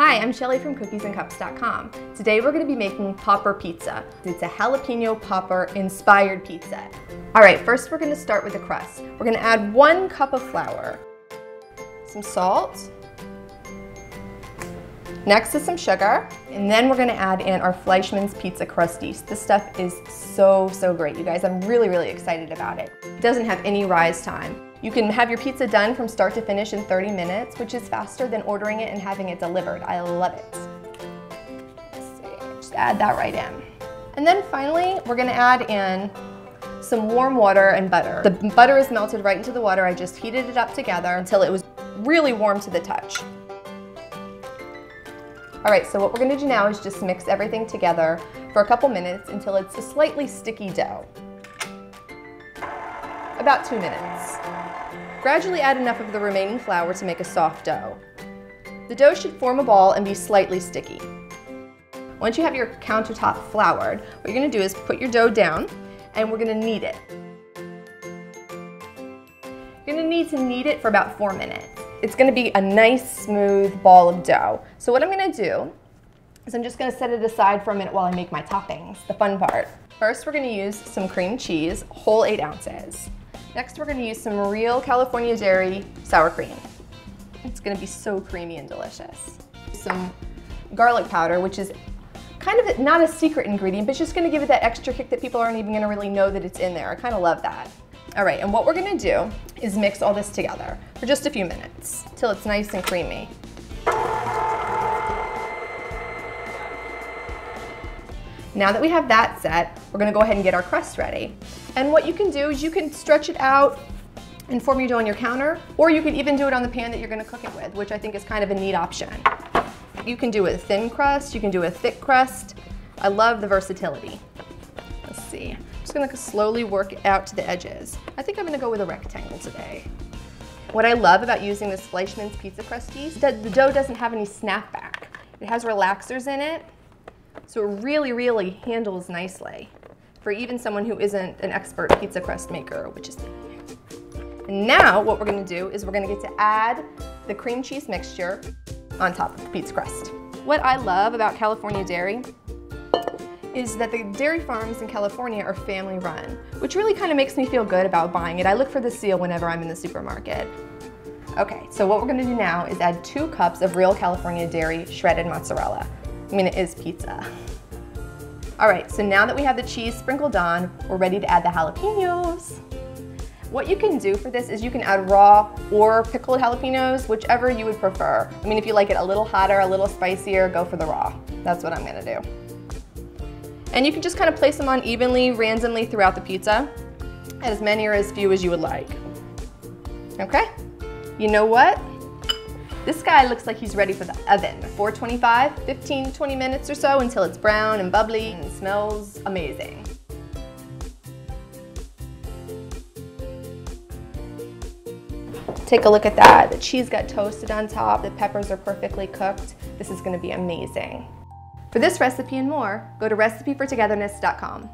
Hi, I'm Shelly from cookiesandcups.com. Today we're going to be making popper pizza. It's a jalapeno popper inspired pizza. All right, first we're going to start with the crust. We're going to add 1 cup of flour, some salt, next is some sugar, and then we're going to add in our Fleischmann's pizza crust yeast. This stuff is so great, you guys. I'm really excited about it. It doesn't have any rise time. You can have your pizza done from start to finish in 30 minutes, which is faster than ordering it and having it delivered. I love it. Let's see, just add that right in. And then finally, we're gonna add in some warm water and butter. The butter is melted right into the water. I just heated it up together until it was really warm to the touch. All right, so what we're gonna do now is just mix everything together for a couple minutes until it's a slightly sticky dough. About 2 minutes. Gradually add enough of the remaining flour to make a soft dough. The dough should form a ball and be slightly sticky. Once you have your countertop floured, what you're gonna do is put your dough down and we're gonna knead it. You're gonna need to knead it for about 4 minutes. It's gonna be a nice, smooth ball of dough. So what I'm gonna do is I'm just gonna set it aside for a minute while I make my toppings, the fun part. First, we're gonna use some cream cheese, whole 8 ounces. Next, we're gonna use some real California Dairy sour cream. It's gonna be so creamy and delicious. Some garlic powder, which is kind of not a secret ingredient, but it's just gonna give it that extra kick that people aren't even gonna really know that it's in there. I kind of love that. All right, and what we're gonna do is mix all this together for just a few minutes till it's nice and creamy. Now that we have that set, we're gonna go ahead and get our crust ready. And what you can do is you can stretch it out and form your dough on your counter, or you can even do it on the pan that you're gonna cook it with, which I think is kind of a neat option. You can do a thin crust, you can do a thick crust. I love the versatility. Let's see, I'm just gonna slowly work it out to the edges. I think I'm gonna go with a rectangle today. What I love about using this Fleischmann's pizza crust yeast is that the dough doesn't have any snapback. It has relaxers in it, so it really handles nicely for even someone who isn't an expert pizza crust maker, which is me. And now what we're gonna do is we're gonna get to add the cream cheese mixture on top of the pizza crust. What I love about California Dairy is that the dairy farms in California are family run, which really kind of makes me feel good about buying it. I look for the seal whenever I'm in the supermarket. Okay, so what we're gonna do now is add 2 cups of real California Dairy shredded mozzarella. I mean, it is pizza. All right, so now that we have the cheese sprinkled on, we're ready to add the jalapenos. What you can do for this is you can add raw or pickled jalapenos, whichever you would prefer. I mean, if you like it a little hotter, a little spicier, go for the raw. That's what I'm gonna do. And you can just kind of place them on evenly, randomly throughout the pizza, as many or as few as you would like. Okay, you know what? This guy looks like he's ready for the oven. 425, 15-20 minutes or so until it's brown and bubbly and smells amazing. Take a look at that. The cheese got toasted on top, the peppers are perfectly cooked. This is gonna be amazing. For this recipe and more, go to recipefortogetherness.com.